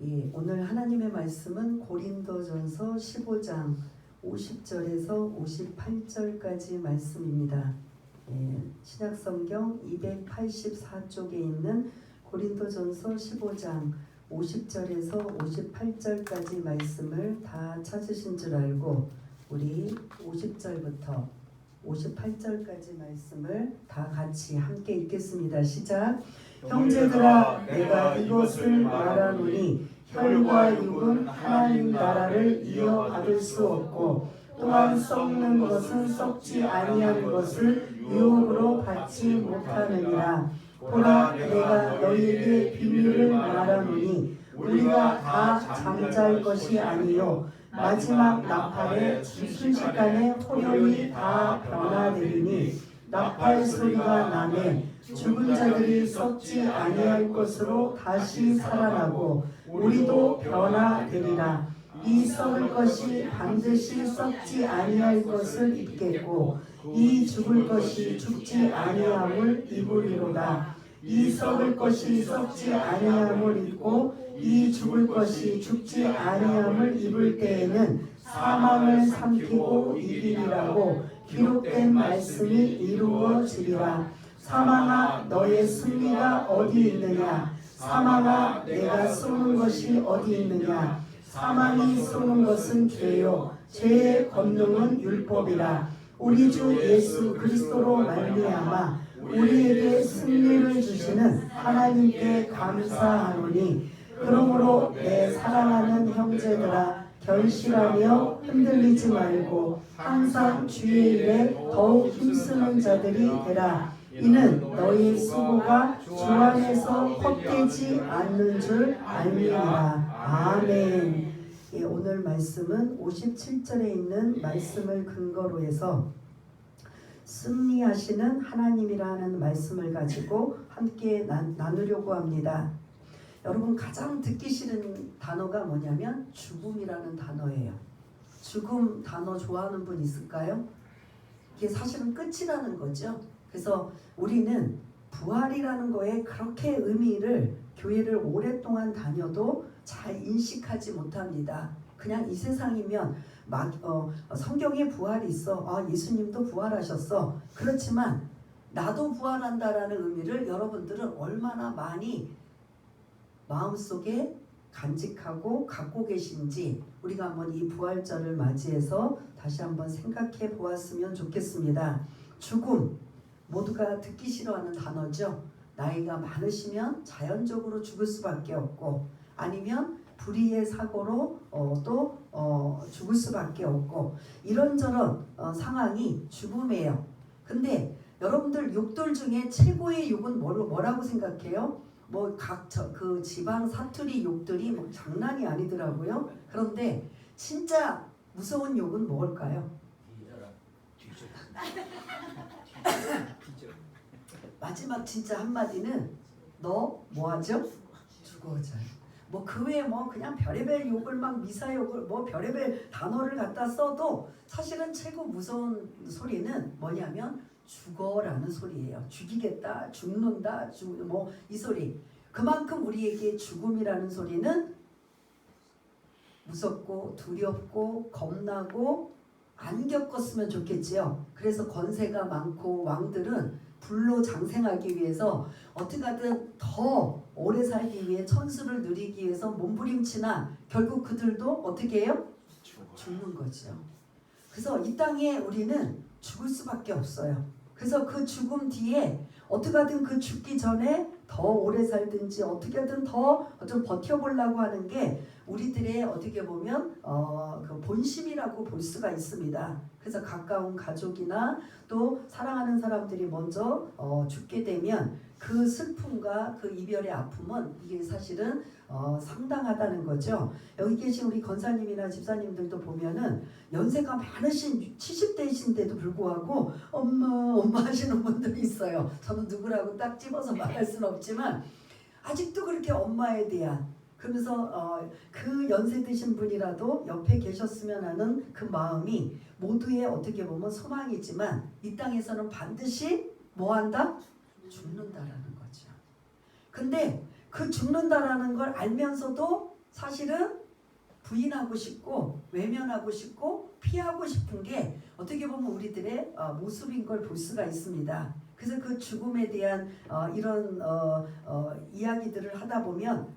예, 오늘 하나님의 말씀은 고린도전서 15장 50절에서 58절까지 말씀입니다. 예, 신약성경 284쪽에 있는 고린도전서 15장 50절에서 58절까지 말씀을 다 찾으신 줄 알고 우리 50절부터 58절까지 말씀을 다 같이 함께 읽겠습니다. 시작. 형제들아, 내가 이것을 말하노니 혈과 육은 하나님 나라를 이어받을 수 없고, 또한 썩는 것은 썩지 아니한 것을 유혹으로 받지 못하느니라. 보라, 내가 너희에게 비밀을 말하노니 우리가 다 잠잘 것이 아니요 마지막 나팔에 순식간에 호련히 다 변화되리니, 나팔 소리가 나매 죽은 자들이 썩지 아니할 것으로 다시 살아나고 우리도 변화되리라. 이 썩을 것이 반드시 썩지 아니할 것을 입겠고, 이 죽을 것이 죽지 아니함을 입으리로다. 이 썩을 것이 썩지 아니함을 입고 이 죽을 것이 죽지 아니함을 입을 때에는 사망을 삼키고 이기리라고 기록된 말씀이 이루어지리라. 사망아, 너의 승리가 어디 있느냐? 사망아, 내가 쏘는 것이 어디 있느냐? 사망이 쏘는 것은 죄요, 죄의 권능은 율법이라. 우리 주 예수 그리스도로 말미암아 우리에게 승리를 주시는 하나님께 감사하노니, 그러므로 내 사랑하는 형제들아, 결실하며 흔들리지 말고 항상 주의 일에 더욱 힘쓰는 자들이 되라. 이는 너희 수고가 주 안에서 헛되지 않는 줄 알미니라. 아멘. 예, 오늘 말씀은 57절에 있는 말씀을 근거로 해서 승리하시는 하나님이라는 말씀을 가지고 함께 나누려고 합니다. 여러분, 가장 듣기 싫은 단어가 뭐냐면 죽음이라는 단어예요. 죽음 단어 좋아하는 분 있을까요? 이게 사실은 끝이라는 거죠. 그래서 우리는 부활이라는 거에 그렇게 의미를 교회를 오랫동안 다녀도 잘 인식하지 못합니다. 그냥 이 세상이면 성경에 부활이 있어. 예수님도 부활하셨어. 그렇지만 나도 부활한다라는 의미를 여러분들은 얼마나 많이 마음속에 간직하고 갖고 계신지 우리가 한번 이 부활절을 맞이해서 다시 한번 생각해 보았으면 좋겠습니다. 죽음, 모두가 듣기 싫어하는 단어죠. 나이가 많으시면 자연적으로 죽을 수밖에 없고, 아니면 불의의 사고로 죽을 수밖에 없고, 이런저런 상황이 죽음이에요. 근데 여러분들 육들 중에 최고의 육은 뭐라고 생각해요? 그 지방 사투리 욕들이 장난이 아니더라고요. 그런데 진짜 무서운 욕은 뭘까요? 마지막 진짜 한마디는 너 뭐하죠? 죽어져요. 그 외에 그냥 별의별 욕을 미사욕을 별의별 단어를 갖다 써도 사실은 최고 무서운 소리는 뭐냐면 죽어라는 소리예요. 죽이겠다, 죽는다, 이 소리. 그만큼 우리에게 죽음이라는 소리는 무섭고 두렵고 겁나고 안 겪었으면 좋겠지요. 그래서 권세가 많고 왕들은 불로 장생하기 위해서 어떻게 하든 더 오래 살기 위해 천수를 누리기 위해서 몸부림치나 결국 그들도 어떻게 해요? 죽는 거죠. 그래서 이 땅에 우리는 죽을 수밖에 없어요. 그래서 그 죽음 뒤에 어떻게 하든 그 죽기 전에 더 오래 살든지 어떻게 하든 더 좀 버텨보려고 하는 게 우리들의 어떻게 보면 그 본심이라고 볼 수가 있습니다. 그래서 가까운 가족이나 또 사랑하는 사람들이 먼저 죽게 되면 그 슬픔과 그 이별의 아픔은 이게 사실은 상당하다는 거죠. 여기 계신 우리 권사님이나 집사님들도 보면은 연세가 많으신 70대이신데도 불구하고 엄마 하시는 분들이 있어요. 저는 누구라고 딱 집어서 말할 수는 없지만 아직도 그렇게 엄마에 대한, 그러면서 그 연세 드신 분이라도 옆에 계셨으면 하는 그 마음이 모두의 어떻게 보면 소망이지만 이 땅에서는 반드시 뭐한다? 죽는다라는 거죠. 근데 그 죽는다라는 걸 알면서도 사실은 부인하고 싶고 외면하고 싶고 피하고 싶은 게 어떻게 보면 우리들의 모습인 걸 볼 수가 있습니다. 그래서 그 죽음에 대한 이런 이야기들을 하다 보면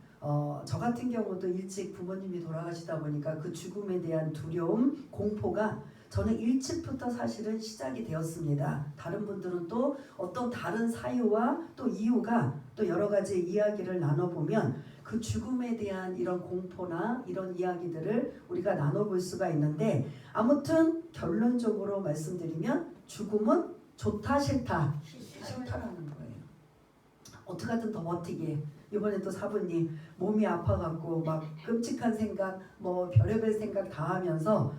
저 같은 경우도 일찍 부모님이 돌아가시다 보니까 그 죽음에 대한 두려움, 공포가 저는 일찍부터 사실은 시작이 되었습니다. 다른 분들은 또 어떤 다른 사유와 또 이유가 또 여러 가지 이야기를 나눠보면 그 죽음에 대한 이런 공포나 이런 이야기들을 우리가 나눠볼 수가 있는데, 아무튼 결론적으로 말씀드리면 죽음은 좋다 싫다? 싫다라는 거예요. 어떻게든 더 버티게. 이번에 또 사부님 몸이 아파갖고 막 끔찍한 생각, 뭐 별의별 생각 다 하면서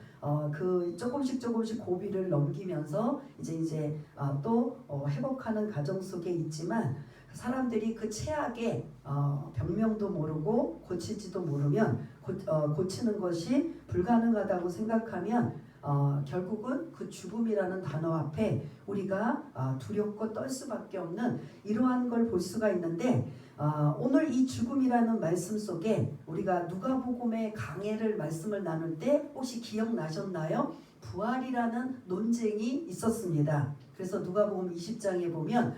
그 조금씩 고비를 넘기면서 이제 또 회복하는 과정 속에 있지만, 사람들이 그 최악의 병명도 모르고 고치지도 모르면 고치는 것이 불가능하다고 생각하면 결국은 그 죽음이라는 단어 앞에 우리가 두렵고 떨 수밖에 없는 이러한 걸 볼 수가 있는데, 오늘 이 죽음이라는 말씀 속에 우리가 누가복음의 강해를 말씀을 나눌 때 혹시 기억나셨나요? 부활이라는 논쟁이 있었습니다. 그래서 누가복음 20장에 보면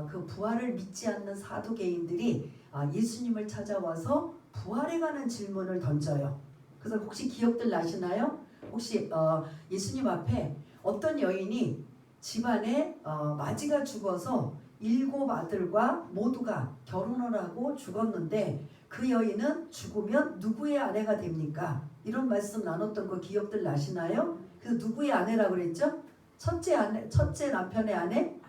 그 부활을 믿지 않는 사두개인들이 예수님을 찾아와서 부활에 관한 질문을 던져요. 그래서 혹시 기억들 나시나요? 혹시 예수님 앞에 어떤 여인이 집안에 맞이가 죽어서 7 아들과 모두가 결혼을 하고 죽었는데 그 여인은 죽으면 누구의 아내가 됩니까? 이런 말씀 나눴던 거 기억들 나시나요? 그래서 누구의 아내라고 그랬죠? 첫째 남편의 아내?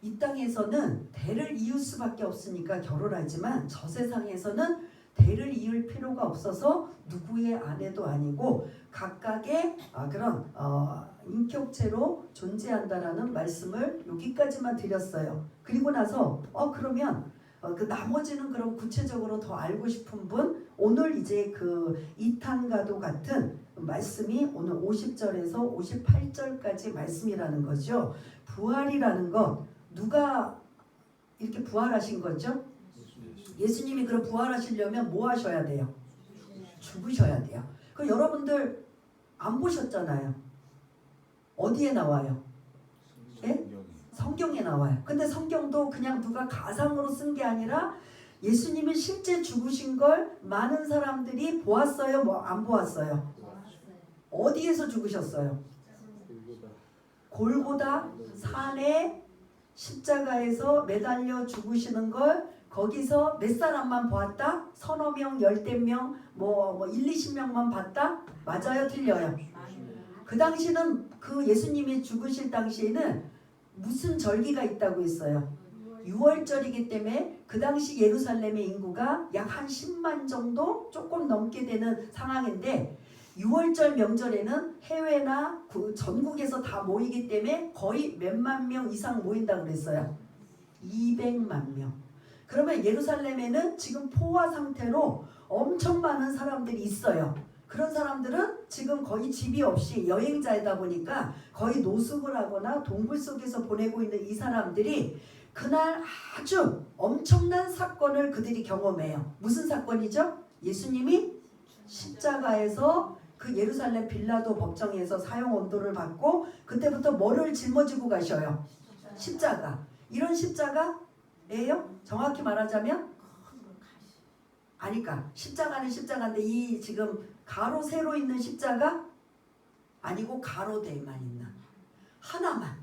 이 땅에서는 대를 이을 수밖에 없으니까 결혼하지만 저 세상에서는 대를 이을 필요가 없어서 누구의 아내도 아니고 각각의 그런 인격체로 존재한다라는 말씀을 여기까지만 드렸어요. 그리고 나서 그러면 그 나머지는 그럼 구체적으로 더 알고 싶은 분, 오늘 이제 그 이탄과도 같은 말씀이 오늘 50절에서 58절까지 말씀이라는 거죠. 부활이라는 것, 누가 이렇게 부활하신 거죠? 예수님이 그럼 부활하시려면 뭐 하셔야 돼요? 죽으셔야 돼요. 그 여러분들 안 보셨잖아요. 어디에 나와요? 예? 성경에 나와요. 근데 성경도 그냥 누가 가상으로 쓴 게 아니라 예수님이 실제 죽으신 걸 많은 사람들이 보았어요? 뭐 안 보았어요? 어디에서 죽으셨어요? 골고다 산에 십자가에서 매달려 죽으시는 걸 거기서 몇 사람만 보았다? 서너 명, 10명, 뭐 1, 20명만 봤다? 맞아요? 틀려요? 그 당시는 그 예수님이 죽으실 당시에는 무슨 절기가 있다고 했어요? 6월절이기 때문에 그 당시 예루살렘의 인구가 약 한 10만 정도 조금 넘게 되는 상황인데, 6월절 명절에는 해외나 전국에서 다 모이기 때문에 거의 몇만 명 이상 모인다고 그랬어요. 200만 명. 그러면 예루살렘에는 지금 포화 상태로 엄청 많은 사람들이 있어요. 그런 사람들은 지금 거의 집이 없이 여행자이다 보니까 거의 노숙을 하거나 동굴 속에서 보내고 있는 이 사람들이 그날 아주 엄청난 사건을 그들이 경험해요. 무슨 사건이죠? 예수님이 십자가에서 그 예루살렘 빌라도 법정에서 사형 언도를 받고 그때부터 뭐를 짊어지고 가셔요? 십자가. 이런 십자가예요? 정확히 말하자면 아니까 십자가는 십자가인데 이 지금 가로 세로 있는 십자가 아니고 가로대만 있는 하나만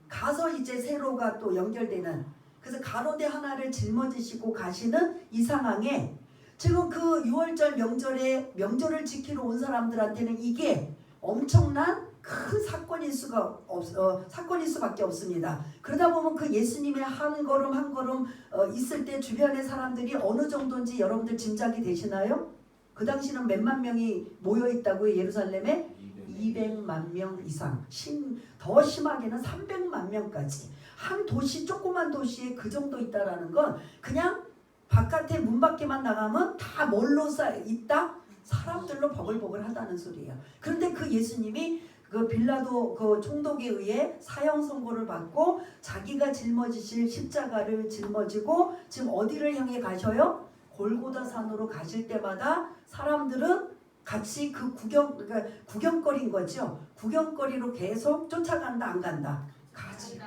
가서 이제 세로가 또 연결되는, 그래서 가로대 하나를 짊어지시고 가시는 이 상황에 지금 그 6월절 명절을 지키러 온 사람들한테는 이게 엄청난 큰 사건일 수밖에 없습니다. 그러다 보면 그 예수님의 한 걸음 한 걸음 있을 때 주변의 사람들이 어느 정도인지 여러분들 짐작이 되시나요? 그 당시는 몇만 명이 모여 있다고요? 예루살렘에 200만 명 이상, 더 심하게는 300만 명까지. 한 도시, 조그만 도시에 그 정도 있다라는 건 그냥 바깥에 문 밖에만 나가면 다 뭘로 있다? 사람들로 버글버글하다는 소리예요. 그런데 그 예수님이 그 빌라도 그 총독에 의해 사형 선고를 받고 자기가 짊어지실 십자가를 짊어지고 지금 어디를 향해 가셔요? 골고다 산으로 가실 때마다 사람들은 같이 그 그러니까 구경거리인 거죠. 구경거리로 계속 쫓아간다 안 간다? 가지.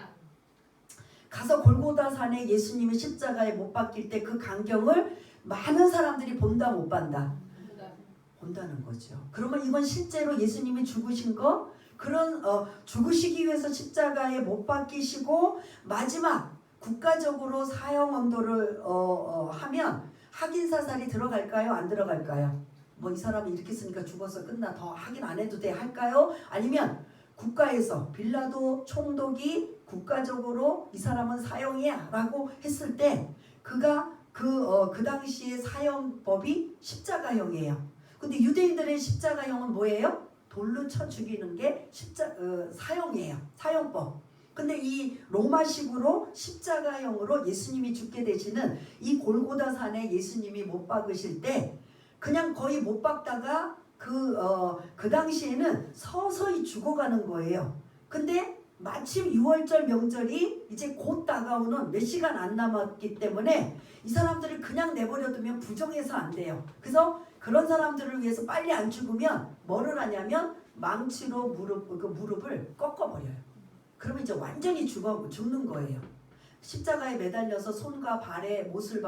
가서 골고다 산에 예수님이 십자가에 못 박힐 때 그 광경을 많은 사람들이 본다 못 본다? 본다는 거죠. 그러면 이건 실제로 예수님이 죽으신 거 그런 죽으시기 위해서 십자가에 못 박히시고 마지막 국가적으로 사형 언도를 하면 확인 사살이 들어갈까요? 안 들어갈까요? 뭐 이 사람이 이렇게 쓰니까 죽어서 끝나 더 확인 안 해도 돼 할까요? 아니면 국가에서 빌라도 총독이 국가적으로 이 사람은 사형이야 라고 했을 때 그가 그 당시의 사형법이 십자가형이에요. 근데 유대인들의 십자가형은 뭐예요? 돌로 쳐 죽이는 게 사형이에요. 사형법. 근데 이 로마식으로 십자가형으로 예수님이 죽게 되시는 이 골고다 산에 예수님이 못 박으실 때 그냥 거의 못 박다가 그 당시에는 서서히 죽어가는 거예요. 근데 마침 6월절 명절이 이제 곧 다가오는 몇 시간 안 남았기 때문에 이 사람들을 그냥 내버려두면 부정해서 안 돼요. 그래서 그런 사람들을 위해서 빨리 안 죽으면 뭐를 하냐면 망치로 무릎을 꺾어버려요. 그러면 이제 완전히 죽는 거예요. 십자가에 매달려서 손과 발에 못을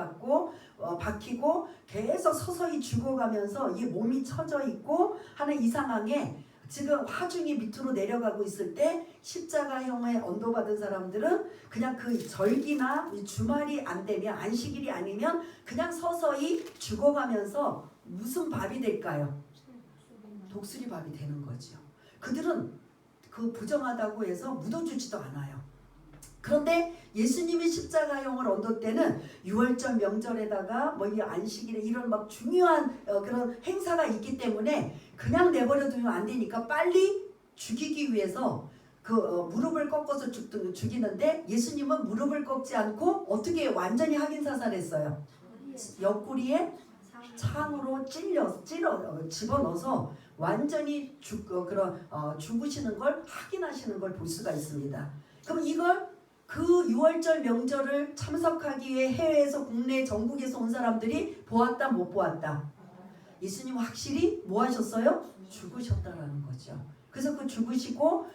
박히고 계속 서서히 죽어가면서 이 몸이 처져 있고 하는 이 상황에 지금 화중이 밑으로 내려가고 있을 때 십자가형에 언도받은 사람들은 그냥 그 절기나 주말이 안 되면 안식일이 아니면 그냥 서서히 죽어가면서 무슨 밥이 될까요? 독수리 밥이 되는 거죠. 그들은 그 부정하다고 해서 묻어주지도 않아요. 그런데 예수님이 십자가형을 얻을 때는 6월절 명절에다가 뭐 이 안식일에 이런 막 중요한 그런 행사가 있기 때문에 그냥 내버려두면 안 되니까 빨리 죽이기 위해서 무릎을 꺾어서 죽이는데 예수님은 무릎을 꺾지 않고 어떻게 완전히 확인 사살했어요. 옆구리에 창으로 집어넣어서 완전히 죽으시는 걸 확인하시는 걸 볼 수가 있습니다. 그럼 이걸 그 6월절 명절을 참석하기 위해 해외에서 국내 전국에서 온 사람들이 보았다 못 보았다? 예수님 확실히 뭐 하셨어요? 죽으셨다라는 거죠. 그래서 그 죽으시고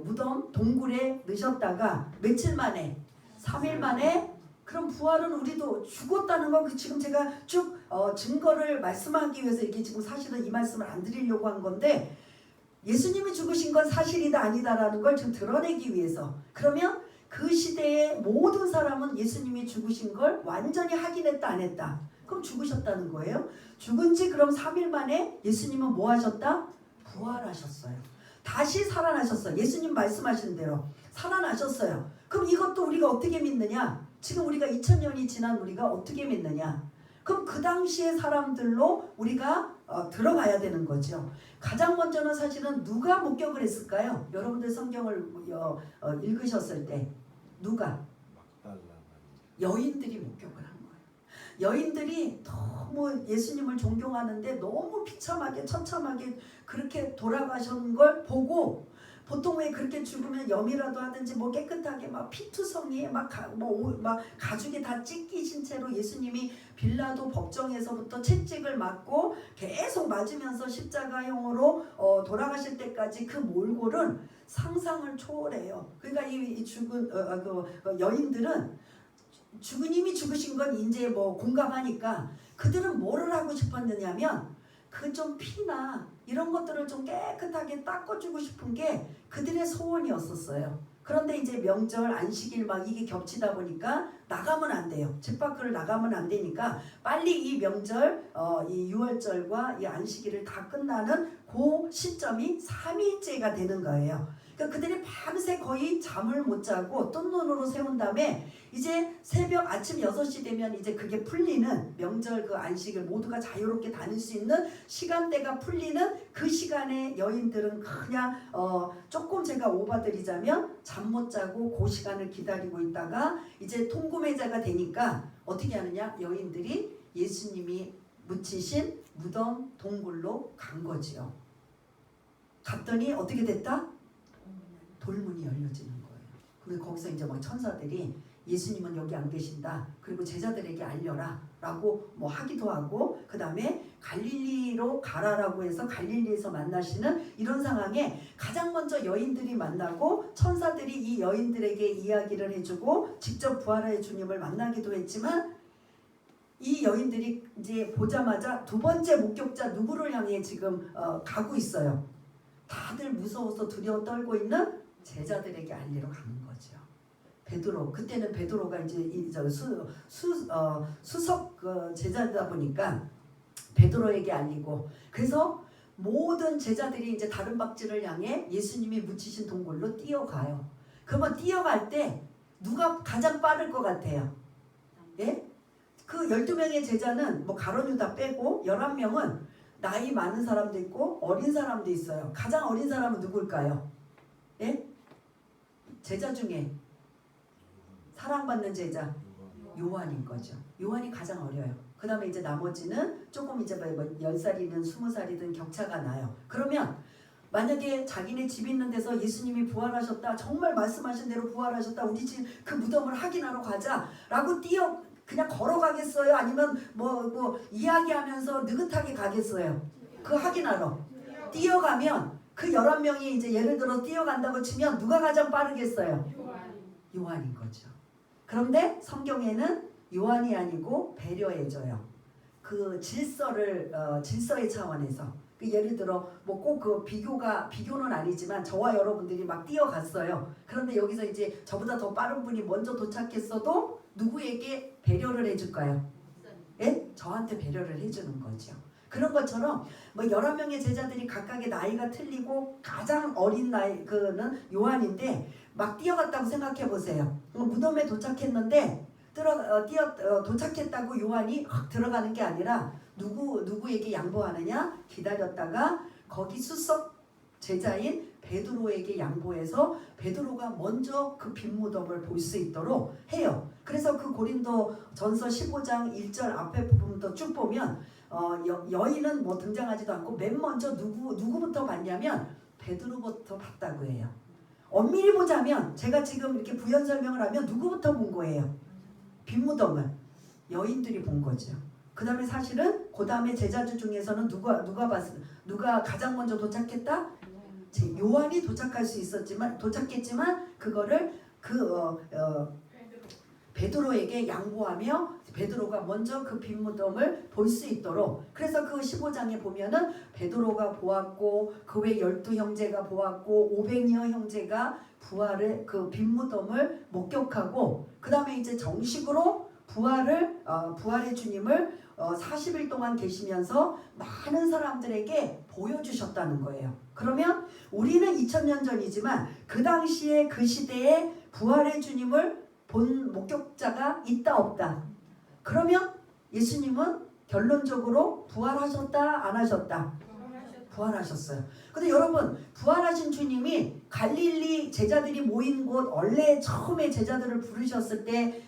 무덤 동굴에 넣으셨다가 며칠 만에 3일 만에 그럼 부활은 우리도 죽었다는 거 지금 제가 쭉 증거를 말씀하기 위해서 이게 지금 사실은 이 말씀을 안 드리려고 한 건데 예수님이 죽으신 건 사실이다 아니다라는 걸 지금 드러내기 위해서 그러면 그 시대의 모든 사람은 예수님이 죽으신 걸 완전히 확인했다 안 했다? 그럼 죽으셨다는 거예요. 죽은 지 그럼 3일 만에 예수님은 뭐 하셨다? 부활하셨어요. 다시 살아나셨어요. 예수님 말씀하신 대로 살아나셨어요. 그럼 이것도 우리가 어떻게 믿느냐? 지금 우리가 2000년이 지난 우리가 어떻게 믿느냐? 그럼 그 당시의 사람들로 우리가 들어가야 되는 거죠. 가장 먼저는 사실은 누가 목격을 했을까요? 여러분들 성경을 읽으셨을 때 누가? 여인들이 목격을 한 거예요. 여인들이 너무 예수님을 존경하는데 너무 비참하게 처참하게 그렇게 돌아가신 걸 보고 보통 왜 그렇게 죽으면 염이라도 하든지 뭐 깨끗하게 막 피투성이에 막 가죽에 다 찢기신 채로 예수님이 빌라도 법정에서부터 채찍을 맞고 계속 맞으면서 십자가형으로 돌아가실 때까지 그 몰골은 상상을 초월해요. 그러니까 이 죽은 여인들은 주님이 죽으신 건 이제 뭐 공감하니까 그들은 뭐를 하고 싶었느냐면 그 좀 피나 이런 것들을 좀 깨끗하게 닦아주고 싶은 게 그들의 소원이었었어요. 그런데 이제 명절 안식일 막 이게 겹치다 보니까 나가면 안 돼요. 집 밖으로 나가면 안 되니까 빨리 이 명절 이 6월절과 이 안식일을 다 끝나는 그 시점이 3일째가 되는 거예요. 그러니까 그들이 밤새 거의 잠을 못 자고 뜬 눈으로 세운 다음에 이제 새벽 아침 6시 되면 이제 그게 풀리는 명절 그 안식일 모두가 자유롭게 다닐 수 있는 시간대가 풀리는 그 시간에 여인들은 그냥 조금 제가 오바드리자면 잠 못 자고 그 시간을 기다리고 있다가 이제 통금회자가 되니까 어떻게 하느냐? 여인들이 예수님이 묻히신 무덤 동굴로 간 거지요. 갔더니 어떻게 됐다? 돌문이 열려지는 거예요. 근데 거기서 이제 막 천사들이 예수님은 여기 안 계신다. 그리고 제자들에게 알려라 라고 뭐 하기도 하고, 그 다음에 갈릴리로 가라라고 해서 갈릴리에서 만나시는 이런 상황에 가장 먼저 여인들이 만나고 천사들이 이 여인들에게 이야기를 해주고 직접 부활의 주님을 만나기도 했지만, 이 여인들이 이제 보자마자 두 번째 목격자 누구를 향해 지금 가고 있어요. 다들 무서워서 두려워 떨고 있는 제자들에게 알리러 가는 거죠. 베드로, 그때는 베드로가 이제 수석 제자다 보니까 베드로에게 알리고, 그래서 모든 제자들이 이제 다른 박지를 향해 예수님이 묻히신 동굴로 뛰어가요. 그러면 뛰어갈 때 누가 가장 빠를 것 같아요? 예? 그 12명의 제자는 뭐 가룟 유다 빼고 11명은 나이 많은 사람도 있고 어린 사람도 있어요. 가장 어린 사람은 누굴까요? 예? 제자 중에 사랑받는 제자 요한인 거죠. 요한이 가장 어려요. 그 다음에 이제 나머지는 조금 이제 뭐 10살이든 20살이든 격차가 나요. 그러면 만약에 자기네 집 있는 데서 예수님이 부활하셨다, 정말 말씀하신 대로 부활하셨다, 우리 집 그 무덤을 확인하러 가자 라고 그냥 걸어가겠어요? 아니면 뭐 이야기하면서 느긋하게 가겠어요? 그 확인하러 뛰어가면, 그 11명이 이제 예를 들어 뛰어간다고 치면 누가 가장 빠르겠어요? 요한인 거죠. 그런데 성경에는 요한이 아니고 배려해줘요. 그 질서의 차원에서. 그 예를 들어 뭐 꼭 그 비교는 아니지만 저와 여러분들이 막 뛰어갔어요. 그런데 여기서 이제 저보다 더 빠른 분이 먼저 도착했어도 누구에게 배려를 해줄까요? 예? 저한테 배려를 해주는 거죠. 그런 것처럼 뭐 11명의 제자들이 각각의 나이가 틀리고 가장 어린 나이 그는 요한인데 막 뛰어갔다고 생각해 보세요. 무덤에 도착했는데 도착했다고 요한이 확 들어가는 게 아니라 누구에게 양보하느냐? 기다렸다가 거기 수석 제자인 베드로에게 양보해서 베드로가 먼저 그 빈 무덤을 볼 수 있도록 해요. 그래서 그 고린도 전서 15장 1절 앞에 부분부터 쭉 보면 여인은 뭐 등장하지도 않고 맨 먼저 누구부터 봤냐면 베드로부터 봤다고 해요. 엄밀히 보자면 제가 지금 이렇게 부연 설명을 하면 누구부터 본 거예요? 빈 무덤을 여인들이 본 거죠. 그 다음에 사실은 그 다음에 제자들 중에서는 누가 가장 먼저 도착했다? 요한이 도착했지만 그거를 베드로에게 양보하며 베드로가 먼저 그 빈 무덤을 볼 수 있도록. 그래서 그 15장에 보면은 베드로가 보았고 그 외 12형제가 보았고 500여 형제가 부활의 그 빈 무덤을 목격하고, 그 다음에 이제 정식으로 부활의 주님을 40일 동안 계시면서 많은 사람들에게 보여주셨다는 거예요. 그러면 우리는 2000년 전이지만 그 당시에 그 시대에 부활의 주님을 본 목격자가 있다 없다? 그러면 예수님은 결론적으로 부활하셨다 안 하셨다? 부활하셨어요. 근데 여러분, 부활하신 주님이 갈릴리 제자들이 모인 곳, 원래 처음에 제자들을 부르셨을 때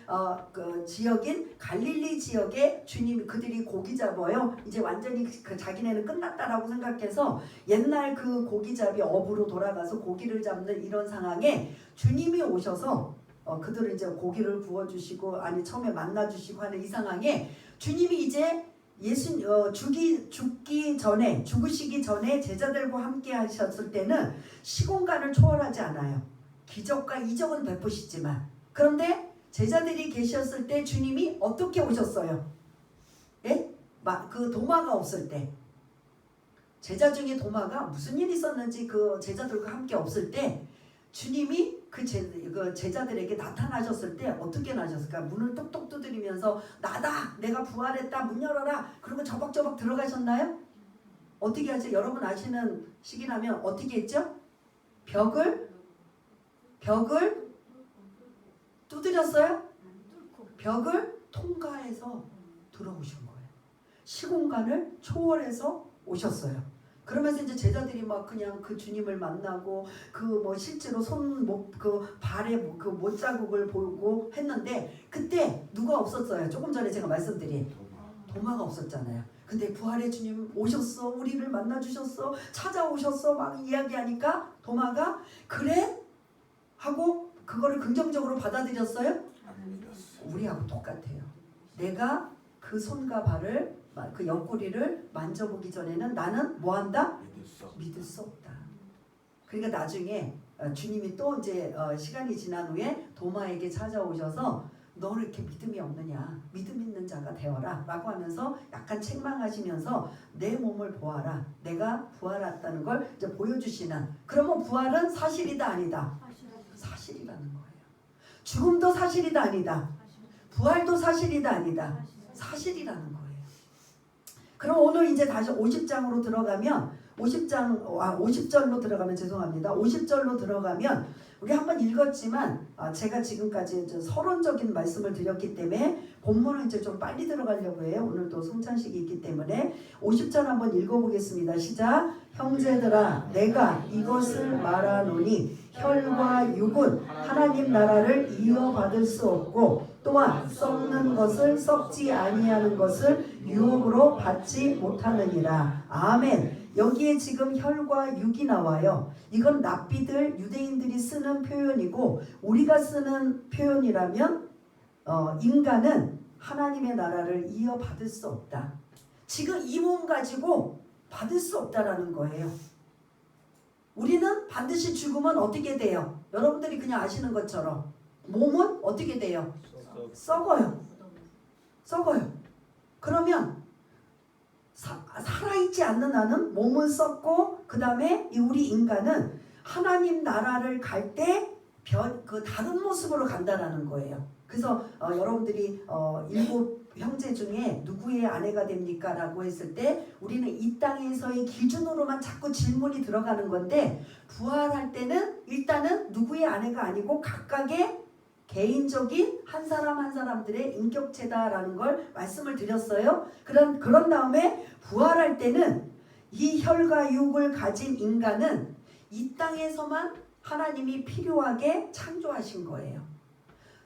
그 지역인 갈릴리 지역에 주님, 그들이 고기 잡아요. 이제 완전히 자기네는 끝났다라고 생각해서 옛날 그 고기잡이 업으로 돌아가서 고기를 잡는 이런 상황에 주님이 오셔서 그들을 이제 고기를 구워주시고 처음에 만나주시고 하는 이 상황에 주님이 이제 죽으시기 전에 제자들과 함께 하셨을 때는 시공간을 초월하지 않아요. 기적과 이적은 베푸시지만, 그런데 제자들이 계셨을 때 주님이 어떻게 오셨어요? 예? 그 도마가 없을 때, 제자 중에 도마가 무슨 일이 있었는지 그 제자들과 함께 없을 때 주님이 그 제자들에게 나타나셨을 때 어떻게 나셨을까? 문을 똑똑 두드리면서 나다! 내가 부활했다! 문 열어라! 그리고 저벅저벅 들어가셨나요? 어떻게 하죠? 여러분 아시는 시기라면 어떻게 했죠? 벽을 두드렸어요? 벽을 통과해서 들어오신 거예요. 시공간을 초월해서 오셨어요. 그러면서 이제 제자들이 막 그냥 그 주님을 만나고 그 뭐 실제로 그 발에 그 못자국을 보고 했는데, 그때 누가 없었어요? 조금 전에 제가 말씀드린 도마가 없었잖아요. 근데 부활의 주님 오셨어, 우리를 만나주셨어, 찾아오셨어 막 이야기하니까 도마가 그래? 하고 그거를 긍정적으로 받아들였어요? 우리하고 똑같아요. 내가 그 손과 발을 그 옆구리를 만져보기 전에는 나는 뭐한다? 믿을 수 없다. 그러니까 나중에 주님이 또 이제 시간이 지난 후에 도마에게 찾아오셔서 너는 이렇게 믿음이 없느냐, 믿음 있는 자가 되어라 라고 하면서 약간 책망하시면서 내 몸을 보아라, 내가 부활했다는 걸 이제 보여주시는. 그러면 부활은 사실이다 아니다? 사실이라는 거예요. 죽음도 사실이다 아니다? 부활도 사실이다 아니다? 사실이라는 거예요. 그럼 오늘 이제 다시 50장으로 들어가면 50절로 들어가면 죄송합니다. 50절로 들어가면 우리 한번 읽었지만 제가 지금까지 서론적인 말씀을 드렸기 때문에 본문은 이제 좀 빨리 들어가려고 해요. 오늘도 성찬식이 있기 때문에 50절 한번 읽어보겠습니다. 시작. 형제들아 내가 이것을 말하노니 혈과 육은 하나님 나라를 이어받을 수 없고 또한 썩는 것을 썩지 아니하는 것을 유혹으로 받지 못하느니라. 아멘. 여기에 지금 혈과 육이 나와요. 이건 랍비들 유대인들이 쓰는 표현이고 우리가 쓰는 표현이라면 인간은 하나님의 나라를 이어받을 수 없다. 지금 이 몸 가지고 받을 수 없다라는 거예요. 우리는 반드시 죽으면 어떻게 돼요? 여러분들이 그냥 아시는 것처럼 몸은 어떻게 돼요? 썩어요. 썩어요. 그러면 살아있지 않는 한은 몸은 썩고 그 다음에 우리 인간은 하나님 나라를 갈 때 그 다른 모습으로 간다라는 거예요. 그래서 여러분들이 7 형제 중에 누구의 아내가 됩니까? 라고 했을 때 우리는 이 땅에서의 기준으로만 자꾸 질문이 들어가는 건데 부활할 때는 일단은 누구의 아내가 아니고 각각의 개인적인 한 사람 한 사람들의 인격체다라는 걸 말씀을 드렸어요. 그런 다음에 부활할 때는 이 혈과 육을 가진 인간은 이 땅에서만 하나님이 필요하게 창조하신 거예요.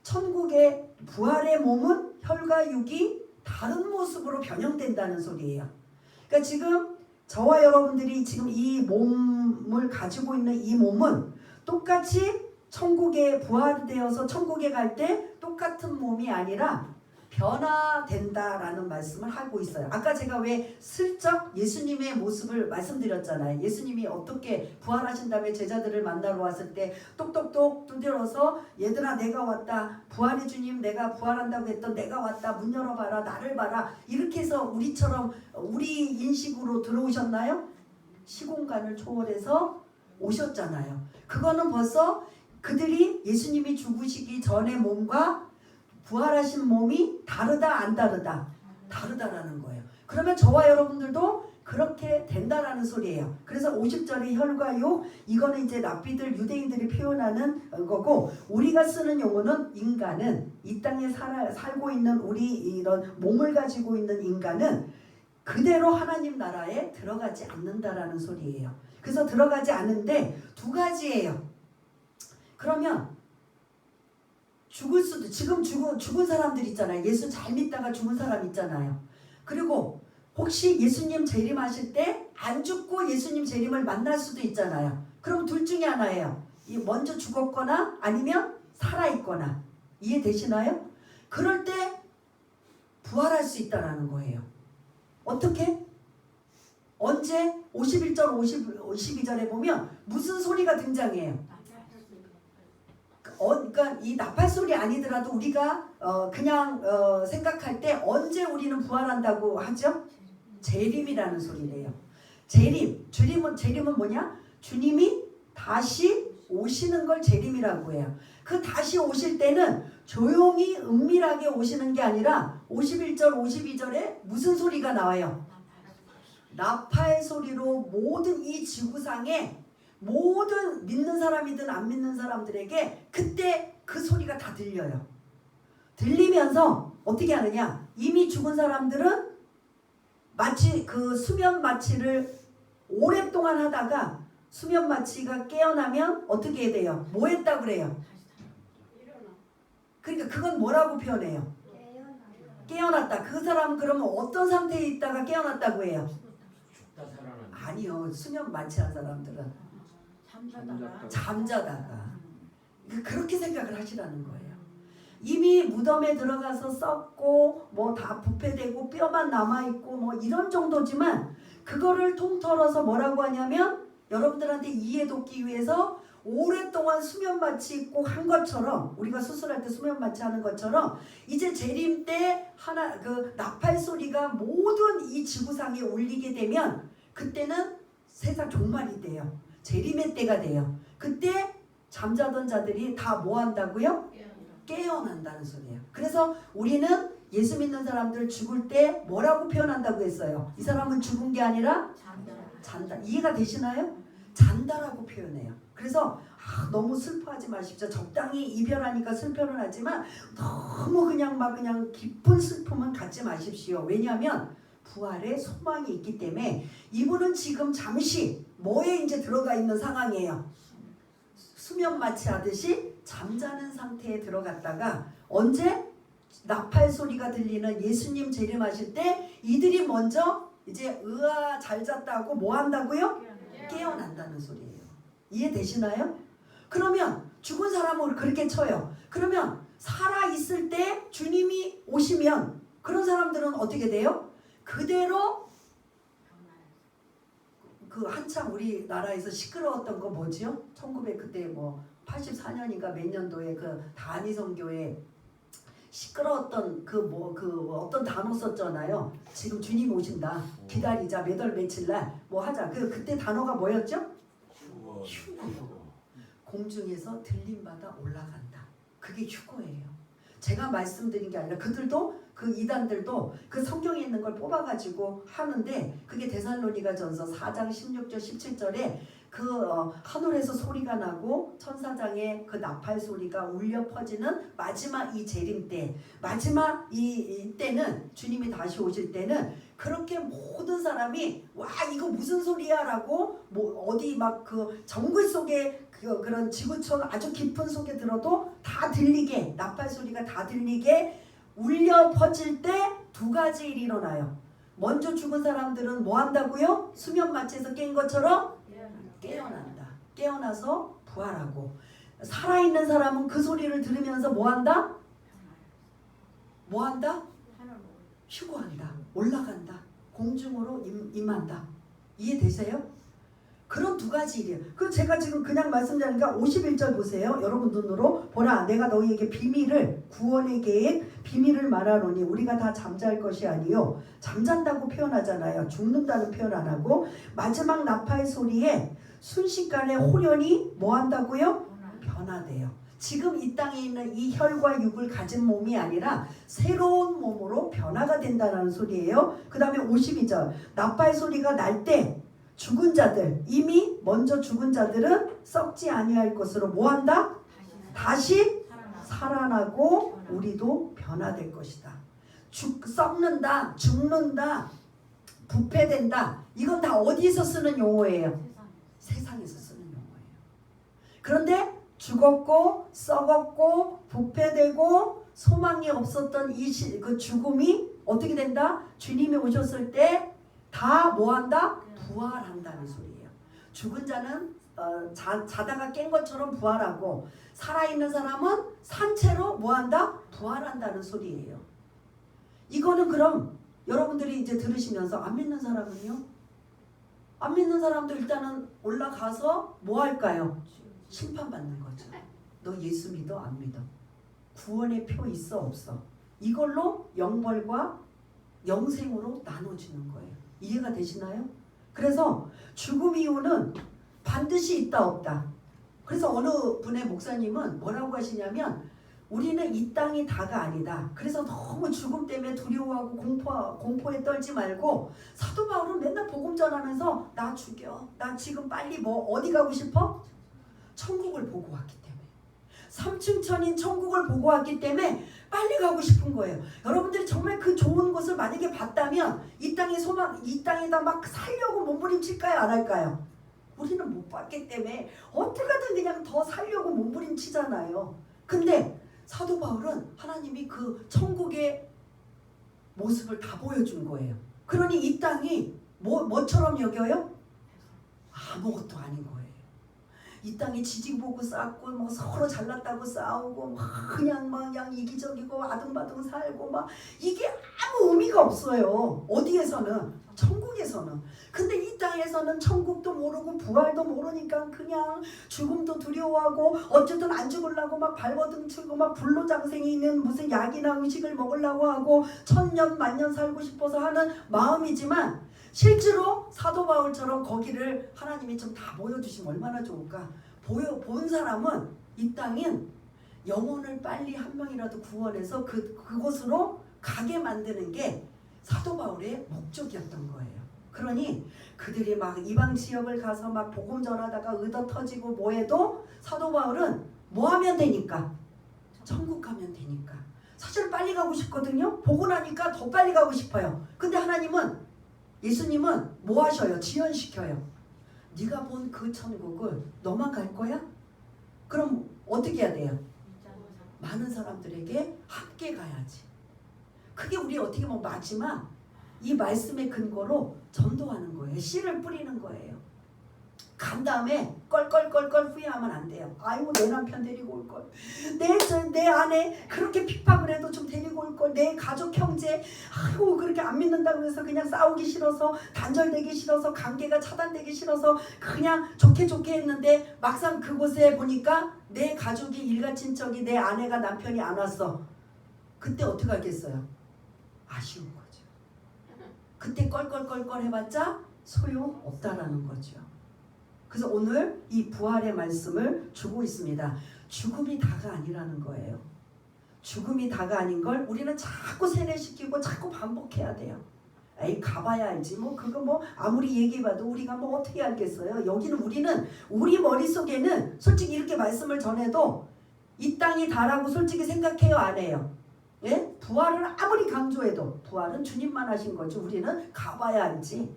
천국의 부활의 몸은 혈과 육이 다른 모습으로 변형된다는 소리예요. 그러니까 지금 저와 여러분들이 지금 이 몸을 가지고 있는 이 몸은 똑같이 천국에 부활되어서 천국에 갈 때 똑같은 몸이 아니라 변화된다라는 말씀을 하고 있어요. 아까 제가 왜 슬쩍 예수님의 모습을 말씀드렸잖아요. 예수님이 어떻게 부활하신 다음에 제자들을 만나러 왔을 때 똑똑똑 두드려서 얘들아 내가 왔다. 부활의 주님 내가 부활한다고 했던 내가 왔다. 문 열어봐라. 나를 봐라. 이렇게 해서 우리처럼 우리 인식으로 들어오셨나요? 시공간을 초월해서 오셨잖아요. 그거는 벌써 그들이 예수님이 죽으시기 전의 몸과 부활하신 몸이 다르다 안 다르다? 다르다라는 거예요. 그러면 저와 여러분들도 그렇게 된다라는 소리예요. 그래서 50절의 혈과 육 이거는 이제 랍비들 유대인들이 표현하는 거고 우리가 쓰는 용어는 인간은 이 땅에 살고 있는 우리 이런 몸을 가지고 있는 인간은 그대로 하나님 나라에 들어가지 않는다라는 소리예요. 그래서 들어가지 않는데 두 가지예요. 그러면 죽을 수도 지금 죽은 사람들 있잖아요. 예수 잘 믿다가 죽은 사람 있잖아요. 그리고 혹시 예수님 재림하실 때 안 죽고 예수님 재림을 만날 수도 있잖아요. 그럼 둘 중에 하나예요. 먼저 죽었거나 아니면 살아있거나. 이해되시나요? 그럴 때 부활할 수 있다는 거예요. 어떻게? 언제? 51절 52절에 보면 무슨 소리가 등장해요. 그러니까 이 나팔 소리 아니더라도 우리가 그냥 생각할 때 언제 우리는 부활한다고 하죠? 재림이라는 소리래요. 재림은 뭐냐? 주님이 다시 오시는 걸 재림이라고 해요. 그 다시 오실 때는 조용히 은밀하게 오시는 게 아니라 51절 52절에 무슨 소리가 나와요? 나팔 소리로 모든 이 지구상에 모든 믿는 사람이든 안 믿는 사람들에게 그때 그 소리가 다 들려요. 들리면서 어떻게 하느냐? 이미 죽은 사람들은 마치 그 수면 마취를 오랫동안 하다가 수면 마취가 깨어나면 어떻게 돼요? 뭐 했다고 그래요? 그러니까 그건 뭐라고 표현해요? 깨어났다. 그 사람은 그러면 어떤 상태에 있다가 깨어났다고 해요? 아니요. 수면 마취한 사람들은 잠자다가 그렇게 생각을 하시라는 거예요. 이미 무덤에 들어가서 썩고 뭐 다 부패되고 뼈만 남아있고 뭐 이런 정도지만 그거를 통틀어서 뭐라고 하냐면 여러분들한테 이해돋기 위해서 오랫동안 수면마취 꼭 한 것처럼 우리가 수술할 때 수면마취 하는 것처럼 이제 재림 때 하나 그 나팔 소리가 모든 이 지구상에 울리게 되면 그때는 세상 종말이 돼요. 재림의 때가 돼요. 그때 잠자던 자들이 다 뭐 한다고요? 깨어난다는 소리예요. 그래서 우리는 예수 믿는 사람들 죽을 때 뭐라고 표현한다고 했어요? 이 사람은 죽은 게 아니라 잔다. 이해가 되시나요? 잔다라고 표현해요. 그래서 너무 슬퍼하지 마십시오. 적당히 이별하니까 슬퍼는 하지만 너무 그냥 깊은 슬픔은 갖지 마십시오. 왜냐하면 부활의 소망이 있기 때문에 이분은 지금 잠시 뭐에 이제 들어가 있는 상황이에요. 수면 마취하듯이 잠자는 상태에 들어갔다가 언제 나팔 소리가 들리는 예수님 재림하실 때 이들이 먼저 이제 으아 잘 잤다고 뭐 한다고요? 깨어난다는 소리예요. 이해되시나요? 그러면 죽은 사람을 그렇게 쳐요. 그러면 살아있을 때 주님이 오시면 그런 사람들은 어떻게 돼요? 그대로 그 한참 우리나라에서 시끄러웠던 거 뭐지요? 1900 그때 뭐 84년인가 몇 년도에 그 단위성교회 시끄러웠던 그 어떤 단어 썼잖아요. 지금 주님 오신다. 기다리자. 몇 월 며칠 날 뭐 하자. 그때 단어가 뭐였죠? 휴거. 공중에서 들림받아 올라간다. 그게 휴거예요. 제가 말씀드린 게 아니라 그들도 그 이단들도 그 성경에 있는 걸 뽑아가지고 하는데 그게 데살로니가전서 4장 16절 17절에 하늘에서 소리가 나고 천사장의 그 나팔 소리가 울려 퍼지는 마지막 이 재림 때 마지막 이 때는 주님이 다시 오실 때는 그렇게 모든 사람이 와 이거 무슨 소리야 라고 뭐 어디 막 그 정글 속에 그런 지구촌 아주 깊은 속에 들어도 다 들리게 나팔 소리가 다 들리게 울려 퍼질 때 두 가지 일이 일어나요. 먼저 죽은 사람들은 뭐 한다고요? 수면 마취에서 깬 것처럼 깨어난다. 깨어나서 부활하고 살아있는 사람은 그 소리를 들으면서 뭐 한다? 뭐 한다? 휴거한다. 올라간다. 공중으로 임한다. 이해되세요? 그런 두 가지 일이에요. 그 제가 지금 그냥 말씀드리니까 51절 보세요. 여러분 눈으로 보라 내가 너희에게 비밀을 구원의 계획 비밀을 말하노니 우리가 다 잠잘 것이 아니요 잠잔다고 표현하잖아요. 죽는다는 표현 안 하고 마지막 나팔 소리에 순식간에 호련이 뭐 한다고요? 변화돼요. 지금 이 땅에 있는 이 혈과 육을 가진 몸이 아니라 새로운 몸으로 변화가 된다는 소리예요. 그 다음에 52절 나팔 소리가 날 때 죽은 자들 이미 먼저 죽은 자들은 썩지 아니할 것으로 뭐한다? 다시 살아나고 우리도 변화될 것이다. 썩는다, 죽는다, 부패된다. 이건 다 어디서 쓰는 용어예요? 세상에서 쓰는 용어예요. 그런데 죽었고 썩었고 부패되고 소망이 없었던 그 죽음이 어떻게 된다? 주님이 오셨을 때 다 뭐한다? 부활한다는 소리예요. 죽은 자는 자다가 깬 것처럼 부활하고 살아있는 사람은 산채로 뭐한다? 부활한다는 소리예요. 이거는 그럼 여러분들이 이제 들으시면서 안 믿는 사람은요? 안 믿는 사람도 일단은 올라가서 뭐 할까요? 심판받는 거죠. 너 예수 믿어? 안 믿어? 구원의 표 있어? 없어? 이걸로 영벌과 영생으로 나눠지는 거예요. 이해가 되시나요? 그래서 죽음 이후는 반드시 있다 없다. 그래서 어느 분의 목사님은 뭐라고 하시냐면 우리는 이 땅이 다가 아니다. 그래서 너무 죽음 때문에 두려워하고 공포에 떨지 말고 사도 바울은 맨날 복음 전하면서 나 죽여. 나 지금 빨리 뭐 어디 가고 싶어? 천국을 보고 왔기 때문에. 삼층천인 천국을 보고 왔기 때문에 빨리 가고 싶은 거예요. 여러분들이 정말 그 좋은 것을 만약에 봤다면 이 땅의 소망, 이 땅에다 막 살려고 몸부림칠까요? 안 할까요? 우리는 못 봤기 때문에 어떻게든 그냥 더 살려고 몸부림치잖아요. 근데 사도 바울은 하나님이 그 천국의 모습을 다 보여준 거예요. 그러니 이 땅이 뭐처럼 여겨요? 아무것도 아닌 거예요. 이 땅에 지지보고 싸고 뭐 서로 잘났다고 싸우고 그냥 이기적이고 아등바등 살고 막 이게 아무 의미가 없어요. 어디에서는? 천국에서는. 근데 이 땅에서는 천국도 모르고 부활도 모르니까 그냥 죽음도 두려워하고 어쨌든 안 죽으려고 막 발버둥 치고 막 불로장생이 있는 무슨 약이나 음식을 먹으려고 하고 천년 만년 살고 싶어서 하는 마음이지만 실제로 사도 바울처럼 거기를 하나님이 좀 다 보여주시면 얼마나 좋을까. 본 사람은 이 땅인 영혼을 빨리 한 명이라도 구원해서 그곳으로 가게 만드는 게 사도 바울의 목적이었던 거예요. 그러니 그들이 막 이방 지역을 가서 막 복음 전하다가 의도 터지고 뭐해도 사도 바울은 뭐 하면 되니까? 천국 가면 되니까. 사실 빨리 가고 싶거든요. 보고 나니까 더 빨리 가고 싶어요. 근데 하나님은, 예수님은 뭐 하셔요? 지연시켜요. 네가 본 그 천국을 너만 갈 거야? 그럼 어떻게 해야 돼요? 많은 사람들에게 함께 가야지. 그게 우리 어떻게 보면 마지막 이 말씀의 근거로 전도하는 거예요. 씨를 뿌리는 거예요. 간 다음에 껄껄껄껄 후회하면 안 돼요. 아이고 내 남편 데리고 올 걸, 내 아내 그렇게 핍박을 해도 좀 데리고 올 걸, 내 가족 형제 아이고 그렇게 안 믿는다고 해서 그냥 싸우기 싫어서 단절되기 싫어서 관계가 차단되기 싫어서 그냥 좋게 했는데 막상 그곳에 보니까 내 가족이 일가 친척이 내 아내가 남편이 안 왔어. 그때 어떻게 하겠어요? 아쉬운 거죠. 그때 껄껄껄껄 해봤자 소용없다라는 거죠. 그래서 오늘 이 부활의 말씀을 주고 있습니다. 죽음이 다가 아니라는 거예요. 죽음이 다가 아닌 걸 우리는 자꾸 세뇌시키고 자꾸 반복해야 돼요. 에이 가봐야 알지 뭐 그거 뭐 아무리 얘기해봐도 우리가 뭐 어떻게 알겠어요. 여기는 우리는 우리 머릿속에는 솔직히 이렇게 말씀을 전해도 이 땅이 다라고 솔직히 생각해요 안 해요? 예? 부활을 아무리 강조해도 부활은 주님만 하신 거죠. 우리는 가봐야 알지.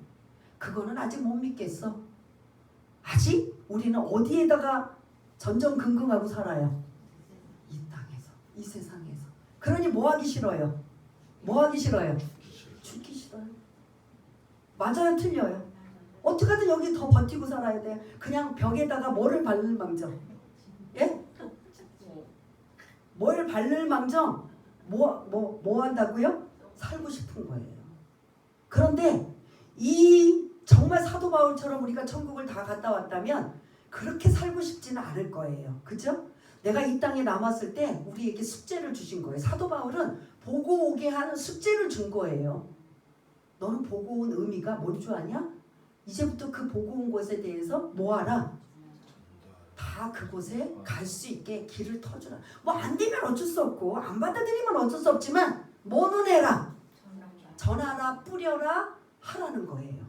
그거는 아직 못 믿겠어. 아직 우리는 어디에다가 전전긍긍하고 살아요? 이 땅에서, 이 세상에서. 그러니 뭐 하기 싫어요? 뭐 하기 싫어요? 죽기 싫어요. 맞아요, 틀려요? 어떻게든 여기 더 버티고 살아야 돼. 그냥 벽에다가 뭐를 바를 망정? 예? 뭘 바를 망정? 뭐 한다고요? 살고 싶은 거예요. 그런데 이 정말 사도 바울처럼 우리가 천국을 다 갔다 왔다면 그렇게 살고 싶지는 않을 거예요. 그죠? 내가 이 땅에 남았을 때 우리에게 숙제를 주신 거예요. 사도 바울은 보고 오게 하는 숙제를 준 거예요. 너는 보고 온 의미가 뭔 줄 아냐? 이제부터 그 보고 온 것에 대해서 뭐 하라? 다 그곳에 갈 수 있게 길을 터주라. 뭐 안 되면 어쩔 수 없고 안 받아들이면 어쩔 수 없지만 뭐는 해라? 전하라, 뿌려라, 하라는 거예요.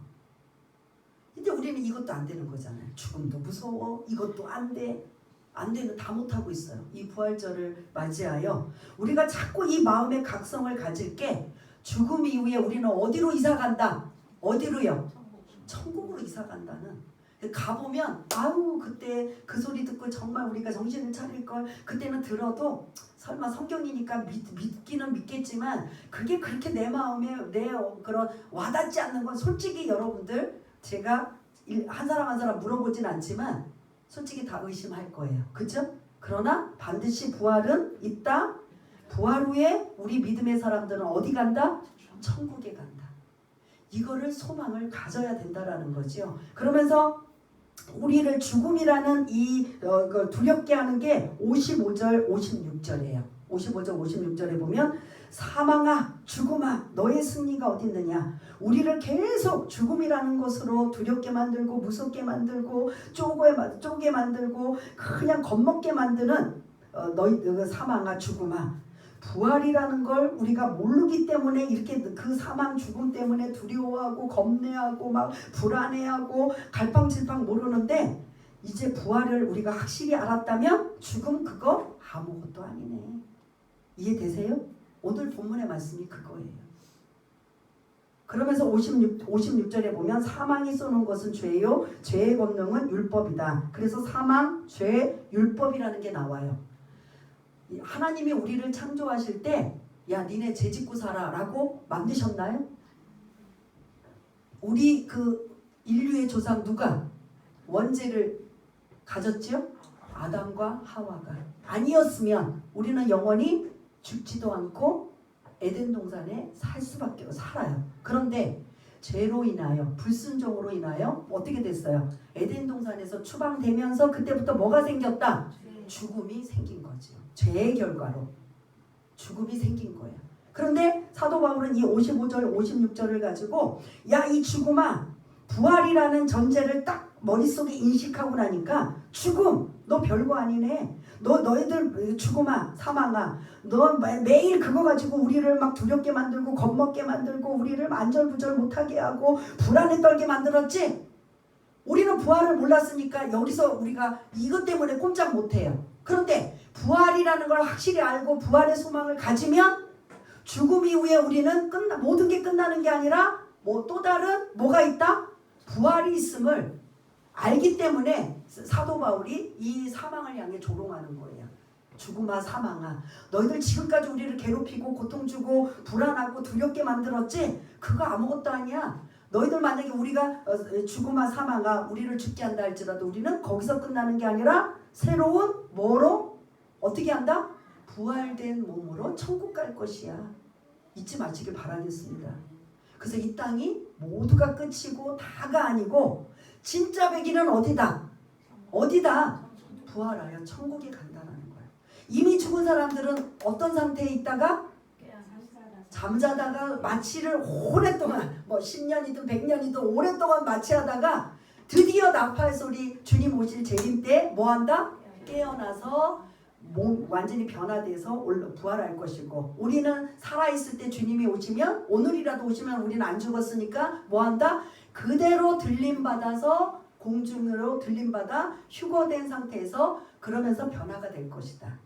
근데 우리는 이것도 안 되는 거잖아요. 죽음도 무서워. 이것도 안 돼. 안 되는 다 못하고 있어요. 이 부활절을 맞이하여 우리가 자꾸 이 마음의 각성을 가질 게 죽음 이후에 우리는 어디로 이사 간다? 어디로요? 천국으로 이사 간다는. 가보면 아우 그때 그 소리 듣고 정말 우리가 정신을 차릴걸. 그때는 들어도 설마 성경이니까 믿기는 믿겠지만 그게 그렇게 내 마음에 내 그런 와닿지 않는 건 솔직히 여러분들 제가 한 사람 물어보진 않지만 솔직히 다 의심할 거예요. 그죠? 그러나 반드시 부활은 있다. 부활 후에 우리 믿음의 사람들은 어디 간다? 천국에 간다. 이거를 소망을 가져야 된다라는 거죠. 그러면서 우리를 죽음이라는 이 두렵게 하는 게 55절 56절이에요. 55절 56절에 보면 사망아 죽음아 너의 승리가 어디 있느냐. 우리를 계속 죽음이라는 것으로 두렵게 만들고 무섭게 만들고 쪼개 만들고 그냥 겁먹게 만드는 너희 사망아 죽음아. 부활이라는 걸 우리가 모르기 때문에 이렇게 그 사망 죽음 때문에 두려워하고 겁내하고 막 불안해하고 갈팡질팡 모르는데 이제 부활을 우리가 확실히 알았다면 죽음 그거 아무것도 아니네. 이해되세요? 오늘 본문의 말씀이 그거예요. 그러면서 56절에 보면 사망이 쏘는 것은 죄요 죄의 권능은 율법이다. 그래서 사망, 죄, 율법이라는 게 나와요. 하나님이 우리를 창조하실 때 야 니네 죄 짓고 살아 라고 만드셨나요? 우리 그 인류의 조상 누가? 원죄를 가졌죠? 아담과 하와가 아니었으면 우리는 영원히 죽지도 않고 에덴 동산에 살아요. 그런데 죄로 인하여 불순종으로 인하여 어떻게 됐어요? 에덴 동산에서 추방되면서 그때부터 뭐가 생겼다? 죽음이 생긴 거죠. 죄의 결과로 죽음이 생긴 거예요. 그런데 사도 바울은 이 55절 56절을 가지고 야 이 죽음아 부활이라는 전제를 딱 머릿속에 인식하고 나니까 죽음 너 별거 아니네. 너희들 죽음아 사망아 너 매일 그거 가지고 우리를 막 두렵게 만들고 겁먹게 만들고 우리를 안절부절 못하게 하고 불안에 떨게 만들었지. 우리는 부활을 몰랐으니까 여기서 우리가 이것 때문에 꼼짝 못해요. 그런데 부활이라는 걸 확실히 알고 부활의 소망을 가지면 죽음 이후에 우리는 모든 게 끝나는 게 아니라 뭐 또 다른 뭐가 있다? 부활이 있음을 알기 때문에 사도 바울이 이 사망을 향해 조롱하는 거예요. 죽음아 사망아 너희들 지금까지 우리를 괴롭히고 고통 주고 불안하고 두렵게 만들었지? 그거 아무것도 아니야. 너희들 만약에 우리가 죽음아 사망아 우리를 죽게 한다 할지라도 우리는 거기서 끝나는 게 아니라 새로운 뭐로? 어떻게 한다? 부활된 몸으로 천국 갈 것이야. 잊지 마시길 바라겠습니다. 그래서 이 땅이 모두가 끝이고 다가 아니고 진짜 백일은 어디다? 어디다? 부활하여 천국에 간다는 거예요. 이미 죽은 사람들은 어떤 상태에 있다가 잠자다가 마취를 오랫동안 뭐 10년이든 100년이든 오랫동안 마취하다가 드디어 나팔 소리 주님 오실 재림 때 뭐한다? 깨어나서 몸 완전히 변화돼서 부활할 것이고 우리는 살아있을 때 주님이 오시면 오늘이라도 오시면 우리는 안 죽었으니까 뭐한다? 그대로 들림받아서 공중으로 들림받아 휴거된 상태에서 그러면서 변화가 될 것이다.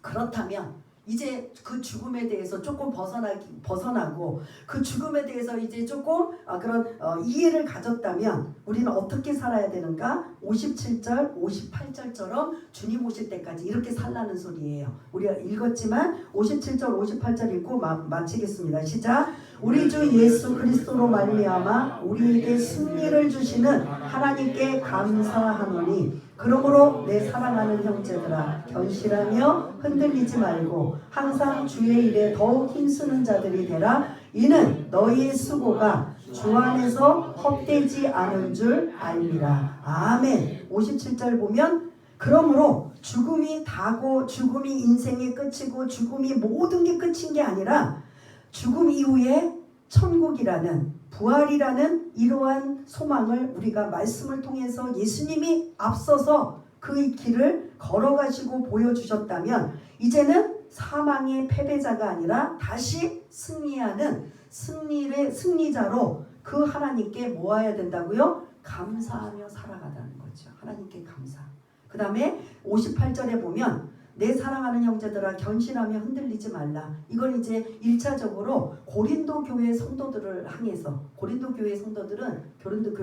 그렇다면 이제 그 죽음에 대해서 조금 벗어나고 그 죽음에 대해서 이제 조금 그런 이해를 가졌다면 우리는 어떻게 살아야 되는가? 57절 58절처럼 주님 오실 때까지 이렇게 살라는 소리예요. 우리가 읽었지만 57절 58절 읽고 마치겠습니다. 시작. 우리 주 예수 그리스도로 말미암아 우리에게 승리를 주시는 하나님께 감사하노니 그러므로 내 사랑하는 형제들아 견실하며 흔들리지 말고 항상 주의 일에 더욱 힘쓰는 자들이 되라. 이는 너희의 수고가 주 안에서 헛되지 않은 줄 알미라. 아멘. 57절 보면 그러므로 죽음이 다고 죽음이 인생의 끝이고 죽음이 모든 게 끝인 게 아니라 죽음 이후에 천국이라는 부활이라는 이러한 소망을 우리가 말씀을 통해서 예수님이 앞서서 그 길을 걸어가시고 보여주셨다면 이제는 사망의 패배자가 아니라 다시 승리하는 승리자로 그 하나님께 모아야 된다고요? 감사하며 살아가다는 거죠. 하나님께 감사. 그 다음에 58절에 보면 내 사랑하는 형제들아 견실하며 흔들리지 말라. 이건 이제 1차적으로 고린도 교회 성도들을 향해서 고린도 교회 성도들은 고린도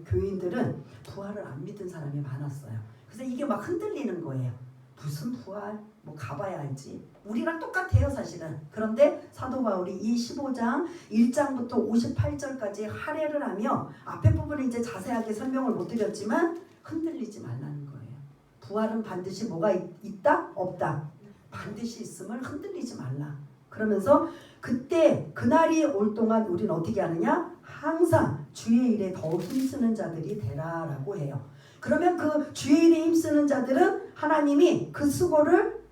교인들은 부활을 안 믿은 사람이 많았어요. 그래서 이게 막 흔들리는 거예요. 무슨 부활? 뭐 가봐야 알지. 우리랑 똑같아요 사실은. 그런데 사도 바울이 이 15장 1장부터 58절까지 할애를 하며 앞에 부분은 이제 자세하게 설명을 못 드렸지만 흔들리지 말라는 거예요. 부활은 반드시 뭐가 있다? 없다. 반드시 있음을 흔들리지 말라. 그러면서 그때 그날이 올 동안 우리는 어떻게 하느냐? 항상 주의 일에 더욱 힘쓰는 자들이 되라라고 해요. 그러면 그 주의 일에 힘쓰는 자들은 하나님이 그 수고를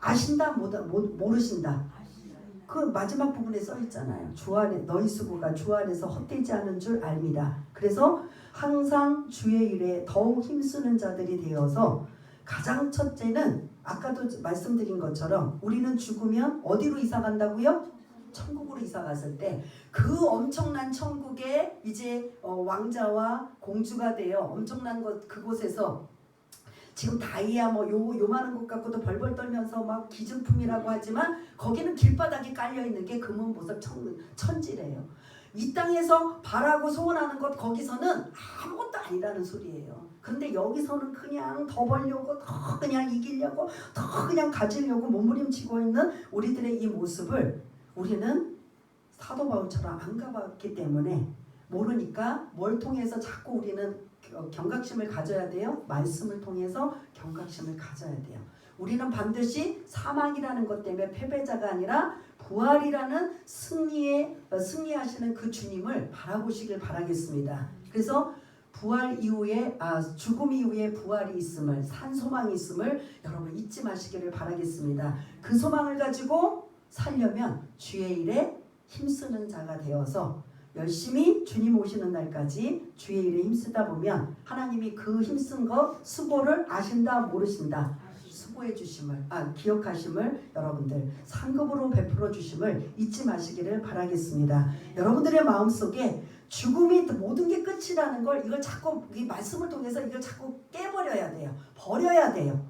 아신다 모르신다. 그 마지막 부분에 써 있잖아요. 주 안에 너희 수고가 주 안에서 헛되지 않은 줄 알미다. 그래서 항상 주의 일에 더욱 힘쓰는 자들이 되어서 가장 첫째는 아까도 말씀드린 것처럼 우리는 죽으면 어디로 이사 간다고요? 천국으로 이사 갔을 때 그 엄청난 천국에 이제 왕자와 공주가 되어 엄청난 그곳에서 지금 다이아 뭐 요만한 것 갖고도 벌벌 떨면서 막 기증품이라고 하지만 거기는 길바닥에 깔려 있는 게 금은 보석 천지래요. 이 땅에서 바라고 소원하는 것 거기서는 아무것도 아니라는 소리예요. 그런데 여기서는 그냥 더 벌려고 더 그냥 이기려고 더 그냥 가지려고 몸부림치고 있는 우리들의 이 모습을 우리는 사도 바울처럼 안 가봤기 때문에 모르니까 뭘 통해서 자꾸 우리는 경각심을 가져야 돼요? 말씀을 통해서 경각심을 가져야 돼요. 우리는 반드시 사망이라는 것 때문에 패배자가 아니라 부활이라는 승리하시는 그 주님을 바라보시길 바라겠습니다. 그래서 부활 이후에 죽음 이후에 부활이 있음을, 산 소망이 있음을 여러분 잊지 마시기를 바라겠습니다. 그 소망을 가지고 살려면 주의 일에 힘쓰는 자가 되어서 열심히 주님 오시는 날까지 주의 일에 힘쓰다 보면 하나님이 그 힘쓴 것 수고를 아신다 모르신다 수고해 주심을 기억하심을 여러분들 상급으로 베풀어 주심을 잊지 마시기를 바라겠습니다. 여러분들의 마음속에 죽음이 모든 게 끝이라는 걸 이걸 자꾸 이 말씀을 통해서 이걸 자꾸 깨버려야 돼요. 버려야 돼요.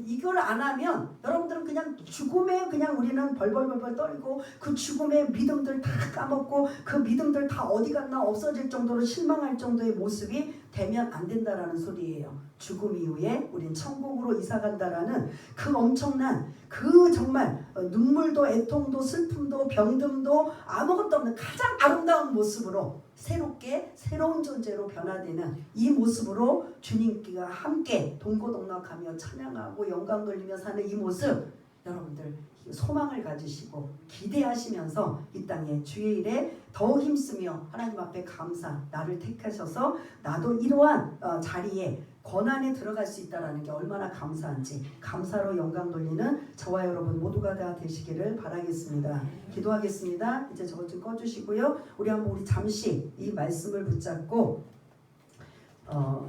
이걸 안 하면 여러분들은 그냥 죽음에 그냥 우리는 벌벌벌벌 떨고 그 죽음의 믿음들 다 까먹고 그 믿음들 다 어디 갔나 없어질 정도로 실망할 정도의 모습이 되면 안 된다라는 소리예요. 죽음 이후에 우린 천국으로 이사 간다라는 그 엄청난 그 정말 눈물도 애통도 슬픔도 병듦도 아무것도 없는 가장 아름다운 모습으로 새롭게 새로운 존재로 변화되는 이 모습으로 주님과 함께 동고동락하며 찬양하고 영광 돌리며 사는 이 모습 여러분들 소망을 가지시고 기대하시면서 이 땅에 주의 일에 더욱 힘쓰며 하나님 앞에 감사 나를 택하셔서 나도 이러한 자리에 권한에 들어갈 수 있다는 게 얼마나 감사한지 감사로 영광 돌리는 저와 여러분 모두가 다 되시기를 바라겠습니다. 기도하겠습니다. 이제 저것 좀 꺼주시고요. 우리 잠시 이 말씀을 붙잡고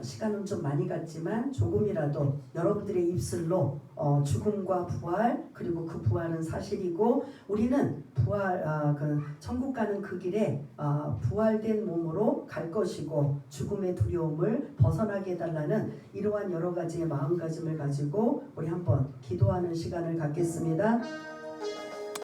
시간은 좀 많이 갔지만 조금이라도 여러분들의 입술로 죽음과 부활 그리고 그 부활은 사실이고 우리는 그 천국 가는 그 길에 부활된 몸으로 갈 것이고 죽음의 두려움을 벗어나게 해달라는 이러한 여러 가지의 마음가짐을 가지고 우리 한번 기도하는 시간을 갖겠습니다.